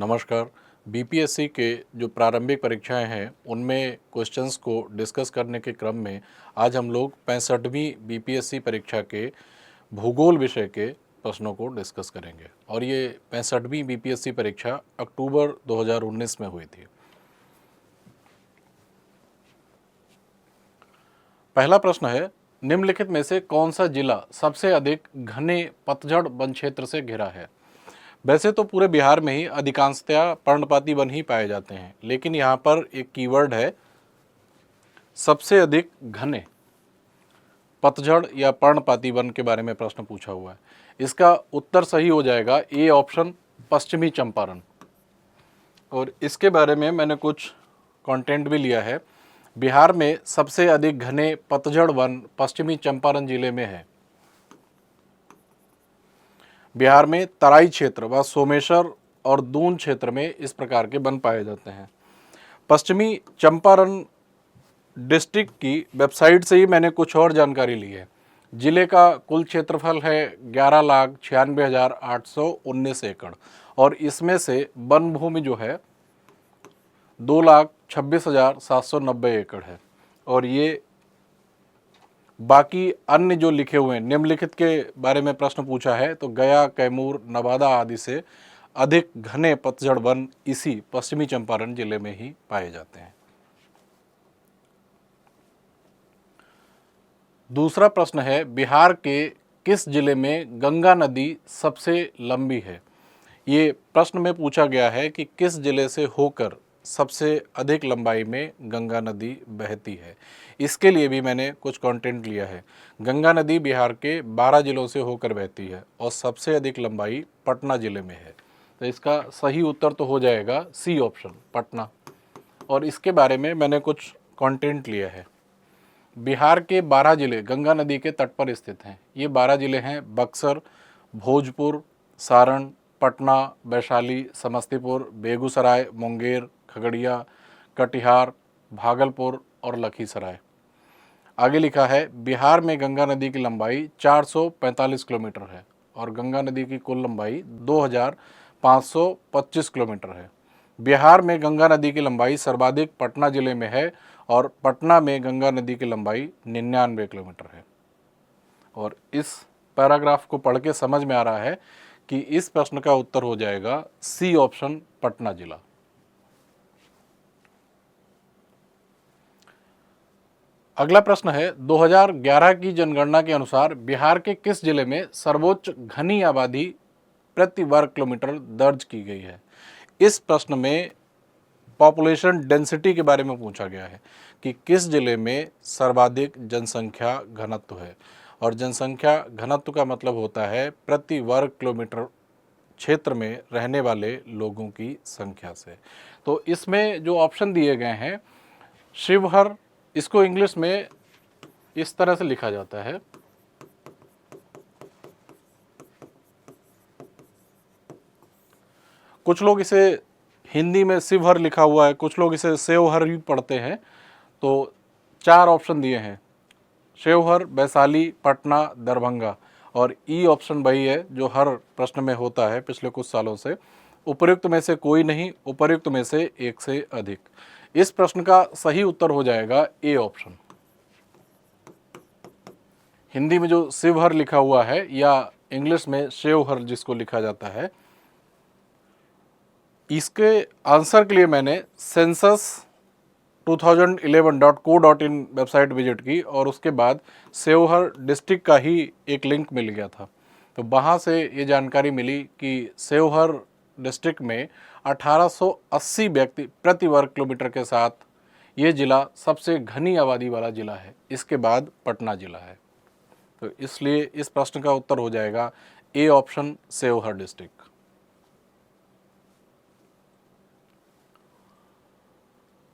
नमस्कार। बीपीएससी के जो प्रारंभिक परीक्षाएं हैं उनमें क्वेश्चंस को डिस्कस करने के क्रम में आज हम लोग 65वीं बीपीएससी परीक्षा के भूगोल विषय के प्रश्नों को डिस्कस करेंगे और ये 65वीं बीपीएससी परीक्षा अक्टूबर 2019 में हुई थी। पहला प्रश्न है, निम्नलिखित में से कौन सा जिला सबसे अधिक घने पतझड़ वन क्षेत्र से घिरा है। वैसे तो पूरे बिहार में ही अधिकांशतः पर्णपाती वन ही पाए जाते हैं, लेकिन यहाँ पर एक कीवर्ड है सबसे अधिक घने पतझड़ या पर्णपाती वन के बारे में प्रश्न पूछा हुआ है। इसका उत्तर सही हो जाएगा ए ऑप्शन, पश्चिमी चंपारण। और इसके बारे में मैंने कुछ कंटेंट भी लिया है। बिहार में सबसे अधिक घने पतझड़ वन पश्चिमी चंपारण जिले में है। बिहार में तराई क्षेत्र व सोमेश्वर और दून क्षेत्र में इस प्रकार के वन पाए जाते हैं। पश्चिमी चंपारण डिस्ट्रिक्ट की वेबसाइट से ही मैंने कुछ और जानकारी ली है। जिले का कुल क्षेत्रफल है 11,96,819 एकड़ और इसमें से वन भूमि जो है 2,26,790 एकड़ है। और ये बाकी अन्य जो लिखे हुए हैं, निम्नलिखित के बारे में प्रश्न पूछा है तो गया, कैमूर, नवादा आदि से अधिक घने पतझड़ वन इसी पश्चिमी चंपारण जिले में ही पाए जाते हैं। दूसरा प्रश्न है, बिहार के किस जिले में गंगा नदी सबसे लंबी है। ये प्रश्न में पूछा गया है कि किस जिले से होकर सबसे अधिक लंबाई में गंगा नदी बहती है। इसके लिए भी मैंने कुछ कंटेंट लिया है। गंगा नदी बिहार के 12 जिलों से होकर बहती है और सबसे अधिक लंबाई पटना जिले में है। तो इसका सही उत्तर तो हो जाएगा सी ऑप्शन, पटना। और इसके बारे में मैंने कुछ कंटेंट लिया है। बिहार के 12 जिले गंगा नदी के तट पर स्थित हैं। ये 12 जिले हैं बक्सर, भोजपुर, सारण, पटना, वैशाली, समस्तीपुर, बेगूसराय, मुंगेर, खगड़िया, कटिहार, भागलपुर और लखीसराय। आगे लिखा है, बिहार में गंगा नदी की लंबाई 445 किलोमीटर है और गंगा नदी की कुल लंबाई 2,525 किलोमीटर है। बिहार में गंगा नदी की लंबाई सर्वाधिक पटना जिले में है और पटना में गंगा नदी की लंबाई 99 किलोमीटर है। और इस पैराग्राफ को पढ़ के समझ में आ रहा है कि इस प्रश्न का उत्तर हो जाएगा सी ऑप्शन, पटना जिला। अगला प्रश्न है, 2011 की जनगणना के अनुसार बिहार के किस जिले में सर्वोच्च घनी आबादी प्रति वर्ग किलोमीटर दर्ज की गई है। इस प्रश्न में पॉपुलेशन डेंसिटी के बारे में पूछा गया है कि किस जिले में सर्वाधिक जनसंख्या घनत्व है। और जनसंख्या घनत्व का मतलब होता है प्रति वर्ग किलोमीटर क्षेत्र में रहने वाले लोगों की संख्या से। तो इसमें जो ऑप्शन दिए गए हैं, शिवहर, इसको इंग्लिश में इस तरह से लिखा जाता है, कुछ लोग इसे हिंदी में शिवहर लिखा हुआ है, कुछ लोग इसे सेवहर भी पढ़ते हैं। तो 4 ऑप्शन दिए हैं, शिवहर, वैशाली, पटना, दरभंगा। और ई ऑप्शन वही है जो हर प्रश्न में होता है पिछले कुछ सालों से, उपर्युक्त में से कोई नहीं, उपर्युक्त में से एक से अधिक। इस प्रश्न का सही उत्तर हो जाएगा ए ऑप्शन। हिंदी में जो शिवहर लिखा हुआ है या इंग्लिश में शेवहर जिसको लिखा जाता है, इसके आंसर के लिए मैंने census2011.co.in वेबसाइट विजिट की और उसके बाद शेवहर डिस्ट्रिक्ट का ही एक लिंक मिल गया था। तो वहाँ से ये जानकारी मिली कि शेवहर डिस्ट्रिक्ट में 1880 व्यक्ति प्रति वर्ग किलोमीटर के साथ ये जिला सबसे घनी आबादी वाला जिला है। इसके बाद पटना जिला है। तो इसलिए इस प्रश्न का उत्तर हो जाएगा ए ऑप्शन, शेवहर डिस्ट्रिक्ट।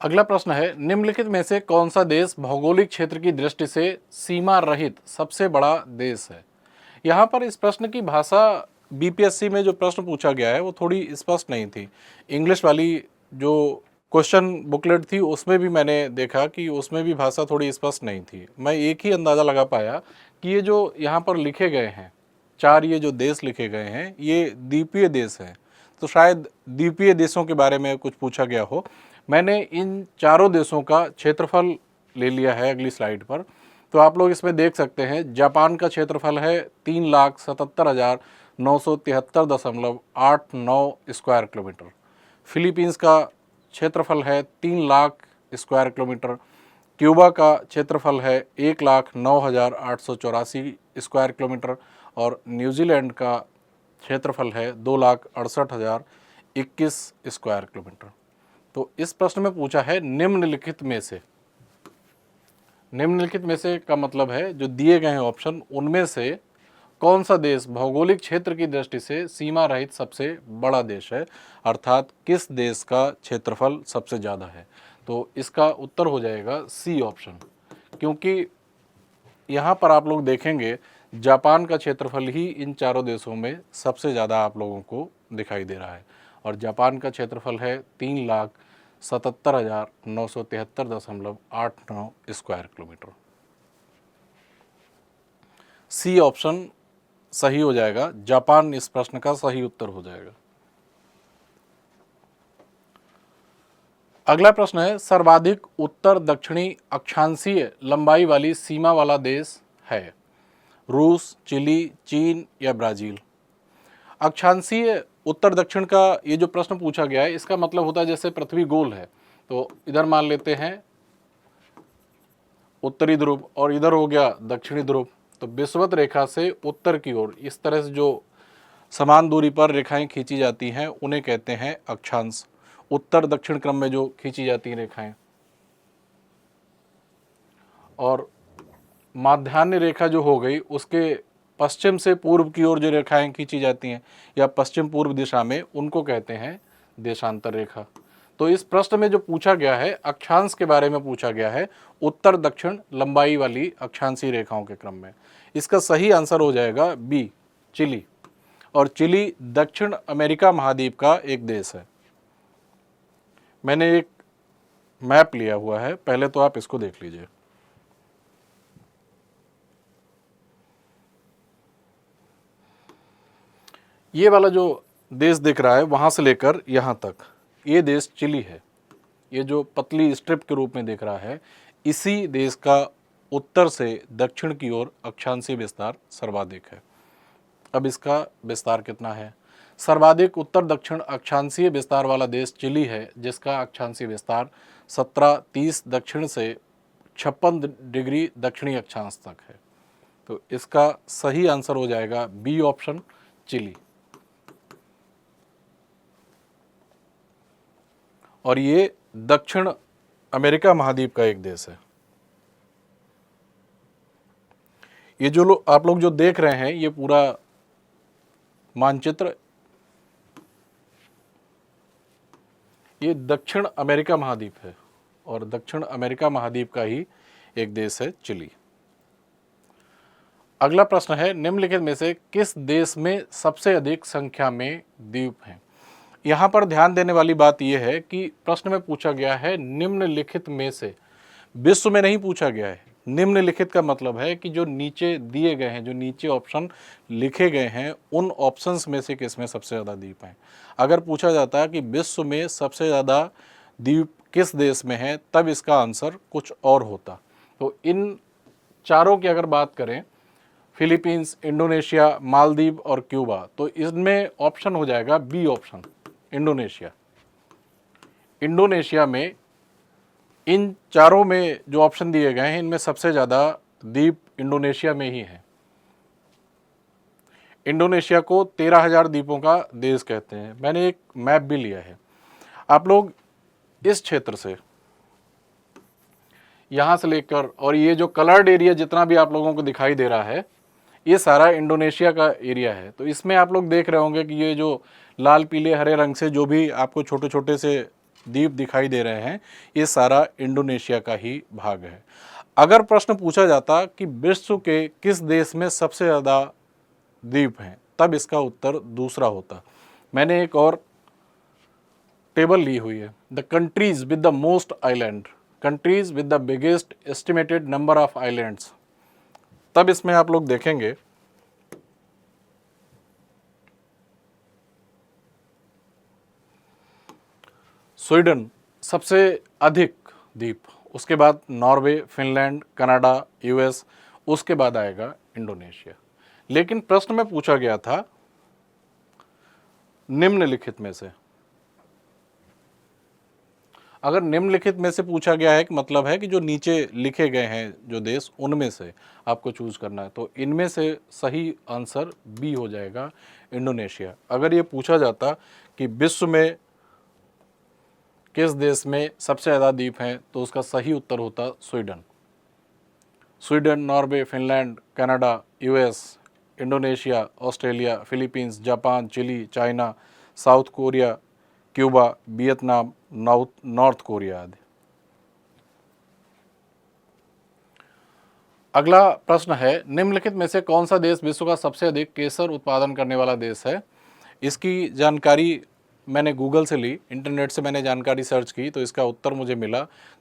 अगला प्रश्न है, निम्नलिखित में से कौन सा देश भौगोलिक क्षेत्र की दृष्टि से सीमा रहित सबसे बड़ा देश है। यहाँ पर इस प्रश्न की भाषा बीपीएससी में जो प्रश्न पूछा गया है वो थोड़ी स्पष्ट नहीं थी। इंग्लिश वाली जो क्वेश्चन बुकलेट थी उसमें भी मैंने देखा कि उसमें भी भाषा थोड़ी स्पष्ट नहीं थी। मैं एक ही अंदाज़ा लगा पाया कि ये जो यहाँ पर लिखे गए हैं, 4 ये जो देश लिखे गए हैं ये द्वीपीय देश हैं। तो शायद द्वीपीय देशों के बारे में कुछ पूछा गया हो। मैंने इन चारों देशों का क्षेत्रफल ले लिया है अगली स्लाइड पर। तो आप लोग इसमें देख सकते हैं, जापान का क्षेत्रफल है 3,77,973.89 स्क्वायर किलोमीटर। फिलीपींस का क्षेत्रफल है 3 लाख स्क्वायर किलोमीटर। क्यूबा का क्षेत्रफल है 1,09,884 स्क्वायर किलोमीटर और न्यूजीलैंड का क्षेत्रफल है 2,68,021 स्क्वायर किलोमीटर। तो इस प्रश्न में पूछा है निम्नलिखित में से, निम्नलिखित में से का मतलब है जो दिए गए हैं ऑप्शन, उनमें से कौन सा देश भौगोलिक क्षेत्र की दृष्टि से सीमा रहित सबसे बड़ा देश है, अर्थात किस देश का क्षेत्रफल सबसे ज़्यादा है। तो इसका उत्तर हो जाएगा सी ऑप्शन, क्योंकि यहाँ पर आप लोग देखेंगे जापान का क्षेत्रफल ही इन चारों देशों में सबसे ज़्यादा आप लोगों को दिखाई दे रहा है और जापान का क्षेत्रफल है 3,77,973.89 स्क्वायर किलोमीटर। सी ऑप्शन सही हो जाएगा, जापान इस प्रश्न का सही उत्तर हो जाएगा। अगला प्रश्न है, सर्वाधिक उत्तर दक्षिणी अक्षांशीय लंबाई वाली सीमा वाला देश है रूस, चिली, चीन या ब्राज़ील। अक्षांशीय उत्तर दक्षिण का ये जो प्रश्न पूछा गया है, इसका मतलब होता है जैसे पृथ्वी गोल है तो इधर मान लेते हैं उत्तरी ध्रुव और इधर हो गया दक्षिणी ध्रुव। तो विषुवत रेखा से उत्तर की ओर इस तरह से जो समान दूरी पर रेखाएं खींची जाती हैं उन्हें कहते हैं अक्षांश। उत्तर दक्षिण क्रम में जो खींची जाती हैं रेखाएं, और माध्यान्ह रेखा जो हो गई उसके पश्चिम से पूर्व की ओर जो रेखाएं खींची जाती हैं या पश्चिम पूर्व दिशा में, उनको कहते हैं देशांतर रेखा। तो इस प्रश्न में जो पूछा गया है अक्षांश के बारे में पूछा गया है, उत्तर दक्षिण लंबाई वाली अक्षांशीय रेखाओं के क्रम में। इसका सही आंसर हो जाएगा बी, चिली। और चिली दक्षिण अमेरिका महाद्वीप का एक देश है। मैंने एक मैप लिया हुआ है, पहले तो आप इसको देख लीजिए। ये वाला जो देश दिख रहा है वहां से लेकर यहां तक, ये देश चिली है। ये जो पतली स्ट्रिप के रूप में दिख रहा है, इसी देश का उत्तर से दक्षिण की ओर अक्षांशीय विस्तार सर्वाधिक है। अब इसका विस्तार कितना है? सर्वाधिक उत्तर दक्षिण अक्षांशीय विस्तार वाला देश चिली है, जिसका अक्षांशीय विस्तार 1730 दक्षिण से 56 डिग्री दक्षिणी अक्षांश तक है। तो इसका सही आंसर हो जाएगा बी ऑप्शन, चिली। और ये दक्षिण अमेरिका महाद्वीप का एक देश है। ये जो आप लोग जो देख रहे हैं ये पूरा मानचित्र, ये दक्षिण अमेरिका महाद्वीप है और दक्षिण अमेरिका महाद्वीप का ही एक देश है चिली। अगला प्रश्न है, निम्नलिखित में से किस देश में सबसे अधिक संख्या में द्वीप हैं? यहाँ पर ध्यान देने वाली बात यह है कि प्रश्न में पूछा गया है निम्नलिखित में से, विश्व में नहीं पूछा गया है। निम्नलिखित का मतलब है कि जो नीचे दिए गए हैं, जो नीचे ऑप्शन लिखे गए हैं, उन ऑप्शंस में से किस में सबसे ज़्यादा द्वीप हैं। अगर पूछा जाता है कि विश्व में सबसे ज़्यादा द्वीप किस देश में है, तब इसका आंसर कुछ और होता। तो इन चारों की अगर बात करें, फिलीपींस, इंडोनेशिया, मालदीव और क्यूबा, तो इसमें ऑप्शन हो जाएगा बी ऑप्शन, इंडोनेशिया। इंडोनेशिया में इन चारों में जो ऑप्शन दिए गए हैं, इनमें सबसे ज़्यादा द्वीप इंडोनेशिया में ही है। इंडोनेशिया को 13,000 द्वीपों का देश कहते हैं। मैंने एक मैप भी लिया है, आप लोग इस क्षेत्र से, यहाँ से लेकर, और ये जो कलर्ड एरिया जितना भी आप लोगों को दिखाई दे रहा है, ये सारा इंडोनेशिया का एरिया है। तो इसमें आप लोग देख रहे होंगे कि ये जो लाल पीले हरे रंग से जो भी आपको छोटे छोटे से द्वीप दिखाई दे रहे हैं, ये सारा इंडोनेशिया का ही भाग है। अगर प्रश्न पूछा जाता कि विश्व के किस देश में सबसे ज़्यादा द्वीप हैं, तब इसका उत्तर दूसरा होता। मैंने एक और टेबल ली हुई है, the countries with the most island, countries with the biggest estimated number of islands. तब इसमें आप लोग देखेंगे स्वीडन सबसे अधिक द्वीप, उसके बाद नॉर्वे, फिनलैंड, कनाडा, यूएस, उसके बाद आएगा इंडोनेशिया। लेकिन प्रश्न में पूछा गया था निम्नलिखित में से, अगर निम्नलिखित में से पूछा गया है कि मतलब है कि जो नीचे लिखे गए हैं जो देश, उनमें से आपको चूज करना है, तो इनमें से सही आंसर बी हो जाएगा, इंडोनेशिया। अगर ये पूछा जाता कि विश्व में किस देश में सबसे ज़्यादा द्वीप हैं, तो उसका सही उत्तर होता Sweden. Sweden, Norway, Finland, Canada, US, Indonesia, Australia, Philippines, Japan, Chile, China, South Korea, Cuba, Vietnam, North Korea आदि। अगला प्रश्न है, निम्नलिखित में से कौन सा देश विश्व का सबसे अधिक केसर उत्पादन करने वाला देश है? इसकी जानकारी मैंने गूगल से ली, इंटरनेट से मैंने जानकारी सर्च की, तो इसका उत्तर मुझे मिला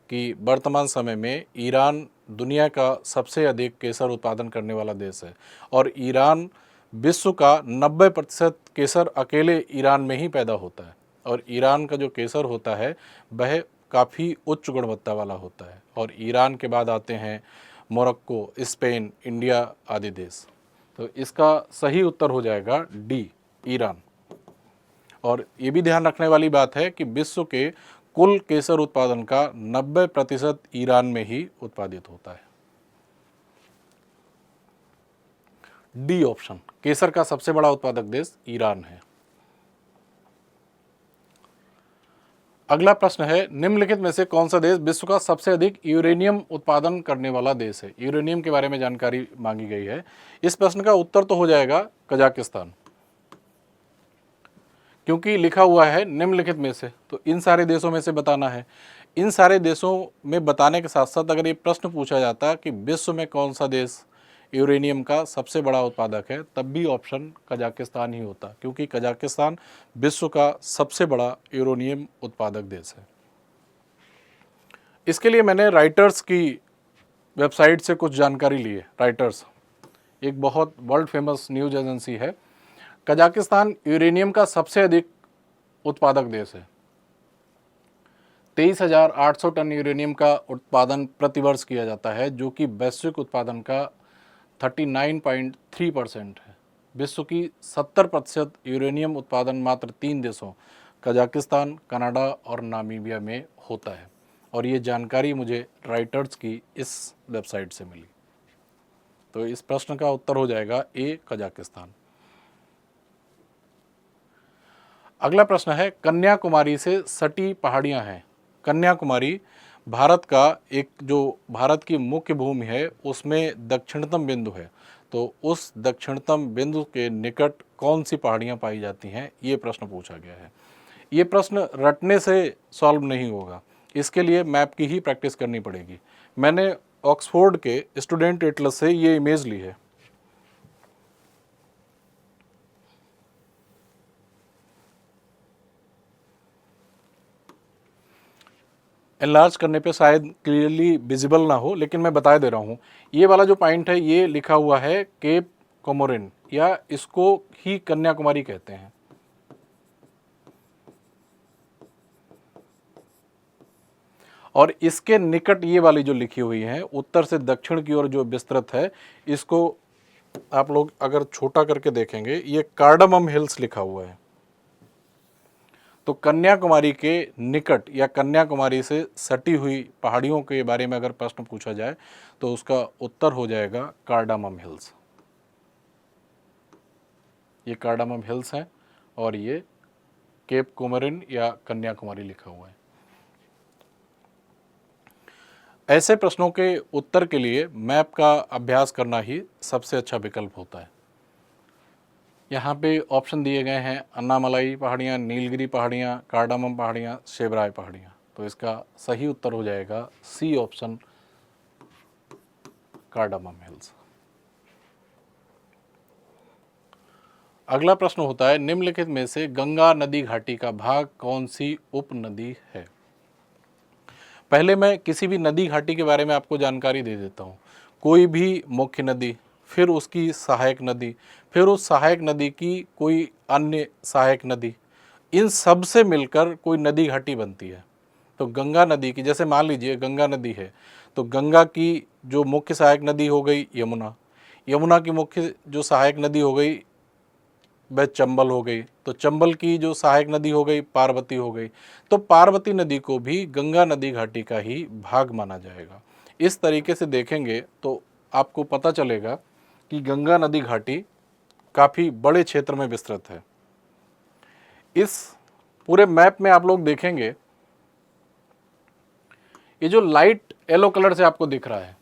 कि वर्तमान समय में ईरान दुनिया का सबसे अधिक केसर उत्पादन करने वाला देश है। और ईरान विश्व का 90% केसर अकेले ईरान में ही पैदा होता है। और ईरान का जो केसर होता है वह काफ़ी उच्च गुणवत्ता वाला होता है। और ईरान के बाद आते हैं मोरक्को, स्पेन, इंडिया आदि देश। तो इसका सही उत्तर हो जाएगा डी, ईरान। और ये भी ध्यान रखने वाली बात है कि विश्व के कुल केसर उत्पादन का 90% ईरान में ही उत्पादित होता है। डी ऑप्शन, केसर का सबसे बड़ा उत्पादक देश ईरान है। अगला प्रश्न है, निम्नलिखित में से कौन सा देश विश्व का सबसे अधिक यूरेनियम उत्पादन करने वाला देश है? यूरेनियम के बारे में जानकारी मांगी गई है। इस प्रश्न का उत्तर तो हो जाएगा कजाकिस्तान, क्योंकि लिखा हुआ है निम्नलिखित में से, तो इन सारे देशों में से बताना है। इन सारे देशों में बताने के साथ साथ अगर ये प्रश्न पूछा जाता कि विश्व में कौन सा देश यूरेनियम का सबसे बड़ा उत्पादक है, तब भी ऑप्शन कजाकिस्तान ही होता, क्योंकि कजाकिस्तान विश्व का सबसे बड़ा यूरेनियम उत्पादक देश है। इसके लिए मैंने राइटर्स की वेबसाइट से कुछ जानकारी ली है। राइटर्स एक बहुत वर्ल्ड फेमस न्यूज एजेंसी है। कजाकिस्तान यूरेनियम का सबसे अधिक उत्पादक देश है। 23,800 टन यूरेनियम का उत्पादन प्रतिवर्ष किया जाता है, जो कि वैश्विक उत्पादन का 39.3% है। विश्व की 70% यूरेनियम उत्पादन मात्र 3 देशों कजाकिस्तान, कनाडा और नामीबिया में होता है। और ये जानकारी मुझे राइटर्स की इस वेबसाइट से मिली। तो इस प्रश्न का उत्तर हो जाएगा ए, कजाकिस्तान। अगला प्रश्न है, कन्याकुमारी से सटी पहाड़ियां हैं। कन्याकुमारी भारत का एक, जो भारत की मुख्य भूमि है उसमें दक्षिणतम बिंदु है। तो उस दक्षिणतम बिंदु के निकट कौन सी पहाड़ियां पाई जाती हैं, ये प्रश्न पूछा गया है। ये प्रश्न रटने से सॉल्व नहीं होगा, इसके लिए मैप की ही प्रैक्टिस करनी पड़ेगी। मैंने ऑक्सफोर्ड के स्टूडेंट एटलस से ये इमेज ली है। एनलार्ज करने पे शायद क्लियरली विजिबल ना हो, लेकिन मैं बता दे रहा हूँ। ये वाला जो पॉइंट है ये लिखा हुआ है केप कोमोरिन, या इसको ही कन्याकुमारी कहते हैं। और इसके निकट ये वाली जो लिखी हुई है उत्तर से दक्षिण की ओर जो विस्तृत है, इसको आप लोग अगर छोटा करके देखेंगे, ये कार्डमम हिल्स लिखा हुआ है। तो कन्याकुमारी के निकट या कन्याकुमारी से सटी हुई पहाड़ियों के बारे में अगर प्रश्न पूछा जाए तो उसका उत्तर हो जाएगा कार्डामम हिल्स। ये कार्डामम हिल्स हैं और ये केप कोमोरिन या कन्याकुमारी लिखा हुआ है। ऐसे प्रश्नों के उत्तर के लिए मैप का अभ्यास करना ही सबसे अच्छा विकल्प होता है। यहाँ पे ऑप्शन दिए गए हैं अन्नामलाई पहाड़ियाँ, नीलगिरी पहाड़ियाँ, कार्डामम पहाड़ियाँ, शेबराय पहाड़ियाँ। तो इसका सही उत्तर हो जाएगा सी ऑप्शन, कार्डामम हिल्स। अगला प्रश्न होता है, निम्नलिखित में से गंगा नदी घाटी का भाग कौन सी उप नदी है? पहले मैं किसी भी नदी घाटी के बारे में आपको जानकारी दे देता हूँ। कोई भी मुख्य नदी, फिर उसकी सहायक नदी, फिर उस सहायक नदी की कोई अन्य सहायक नदी, इन सब से मिलकर कोई नदी घाटी बनती है। तो गंगा नदी की, जैसे मान लीजिए गंगा नदी है, तो गंगा की जो मुख्य सहायक नदी हो गई यमुना, यमुना की मुख्य जो सहायक नदी हो गई वह चंबल हो गई, तो चंबल की जो सहायक नदी हो गई पार्वती हो गई। तो पार्वती नदी को भी गंगा नदी घाटी का ही भाग माना जाएगा। इस तरीके से देखेंगे तो आपको पता चलेगा कि गंगा नदी घाटी काफ़ी बड़े क्षेत्र में विस्तृत है। इस पूरे मैप में आप लोग देखेंगे, ये जो लाइट येलो कलर से आपको दिख रहा है,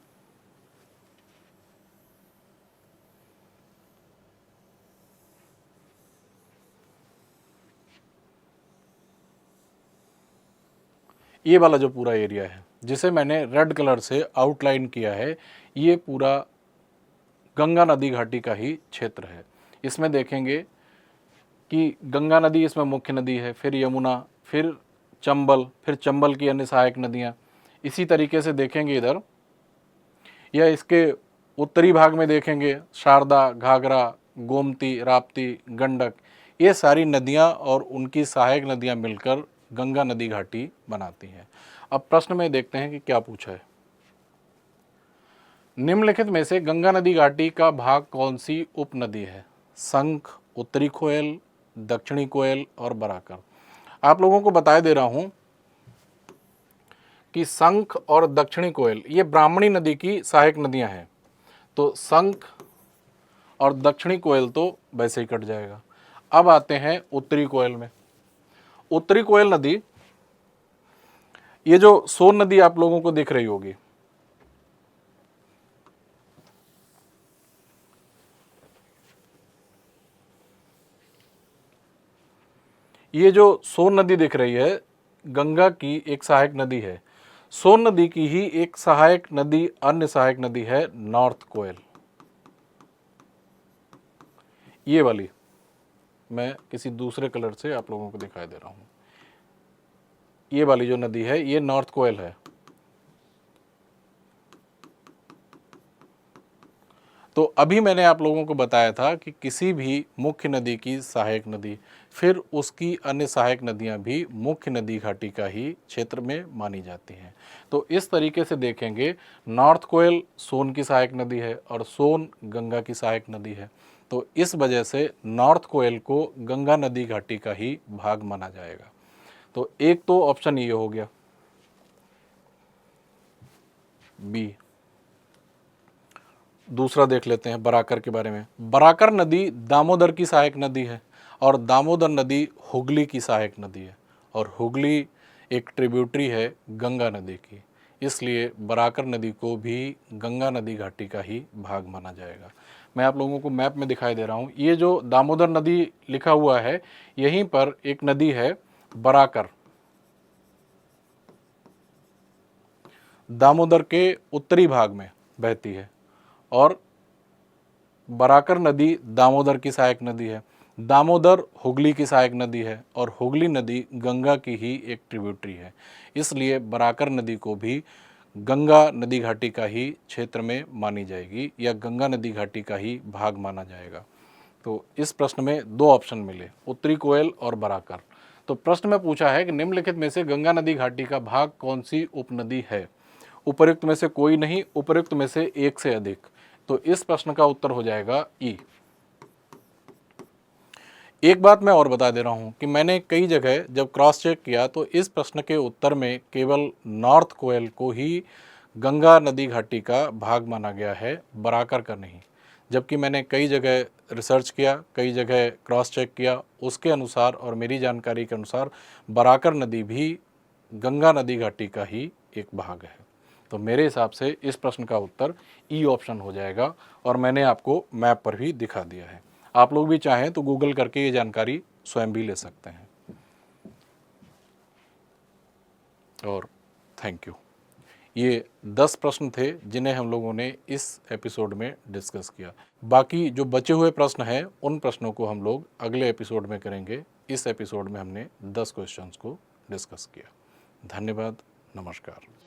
ये वाला जो पूरा एरिया है जिसे मैंने रेड कलर से आउटलाइन किया है, ये पूरा गंगा नदी घाटी का ही क्षेत्र है। इसमें देखेंगे कि गंगा नदी इसमें मुख्य नदी है, फिर यमुना, फिर चंबल, फिर चंबल की अन्य सहायक नदियाँ। इसी तरीके से देखेंगे इधर, या इसके उत्तरी भाग में देखेंगे शारदा, घाघरा, गोमती, राप्ती, गंडक, ये सारी नदियाँ और उनकी सहायक नदियाँ मिलकर गंगा नदी घाटी बनाती हैं। अब प्रश्न में देखते हैं कि क्या पूछा है। निम्नलिखित में से गंगा नदी घाटी का भाग कौन सी उपनदी है? शंख, उत्तरी कोयल, दक्षिणी कोयल और बराकर। आप लोगों को बताए दे रहा हूं कि शंख और दक्षिणी कोयल ये ब्राह्मणी नदी की सहायक नदियां हैं, तो शंख और दक्षिणी कोयल तो वैसे ही कट जाएगा। अब आते हैं उत्तरी कोयल में। उत्तरी कोयल नदी, ये जो सोन नदी आप लोगों को दिख रही होगी, ये जो सोन नदी दिख रही है गंगा की एक सहायक नदी है। सोन नदी की ही एक सहायक नदी, अन्य सहायक नदी है नॉर्थ कोयल। ये वाली मैं किसी दूसरे कलर से आप लोगों को दिखाई दे रहा हूं। ये वाली जो नदी है ये नॉर्थ कोयल है। तो अभी मैंने आप लोगों को बताया था कि किसी भी मुख्य नदी की सहायक नदी, फिर उसकी अन्य सहायक नदियां भी मुख्य नदी घाटी का ही क्षेत्र में मानी जाती हैं। तो इस तरीके से देखेंगे, नॉर्थ कोयल सोन की सहायक नदी है और सोन गंगा की सहायक नदी है। तो इस वजह से नॉर्थ कोयल को गंगा नदी घाटी का ही भाग माना जाएगा। तो एक तो ऑप्शन ये हो गया बी। दूसरा देख लेते हैं बराकर के बारे में। बराकर नदी दामोदर की सहायक नदी है और दामोदर नदी हुगली की सहायक नदी है, और हुगली एक ट्रिब्यूटरी है गंगा नदी की, इसलिए बराकर नदी को भी गंगा नदी घाटी का ही भाग माना जाएगा। मैं आप लोगों को मैप में दिखाई दे रहा हूँ, ये जो दामोदर नदी लिखा हुआ है यहीं पर एक नदी है बराकर, दामोदर के उत्तरी भाग में बहती है, और बराकर नदी दामोदर की सहायक नदी है। दामोदर हुगली की सहायक नदी है और हुगली नदी गंगा की ही एक ट्रिब्यूटरी है, इसलिए बराकर नदी को भी गंगा नदी घाटी का ही क्षेत्र में मानी जाएगी या गंगा नदी घाटी का ही भाग माना जाएगा। तो इस प्रश्न में दो ऑप्शन मिले, उत्तरी कोयल और बराकर। तो प्रश्न में पूछा है कि निम्नलिखित में से गंगा नदी घाटी का भाग कौन सी उपनदी है? उपर्युक्त में से कोई नहीं, उपर्युक्त में से एक से अधिक। तो इस प्रश्न का उत्तर हो जाएगा ई। एक बात मैं और बता दे रहा हूं कि मैंने कई जगह जब क्रॉस चेक किया तो इस प्रश्न के उत्तर में केवल नॉर्थ कोयल को ही गंगा नदी घाटी का भाग माना गया है, बराकर का नहीं। जबकि मैंने कई जगह रिसर्च किया, कई जगह क्रॉस चेक किया, उसके अनुसार और मेरी जानकारी के अनुसार बराकर नदी भी गंगा नदी घाटी का ही एक भाग है। तो मेरे हिसाब से इस प्रश्न का उत्तर ई ऑप्शन हो जाएगा, और मैंने आपको मैप पर भी दिखा दिया है। आप लोग भी चाहें तो गूगल करके ये जानकारी स्वयं भी ले सकते हैं। और थैंक यू। ये 10 प्रश्न थे जिन्हें हम लोगों ने इस एपिसोड में डिस्कस किया। बाकी जो बचे हुए प्रश्न हैं उन प्रश्नों को हम लोग अगले एपिसोड में करेंगे। इस एपिसोड में हमने 10 क्वेश्चंस को डिस्कस किया। धन्यवाद, नमस्कार।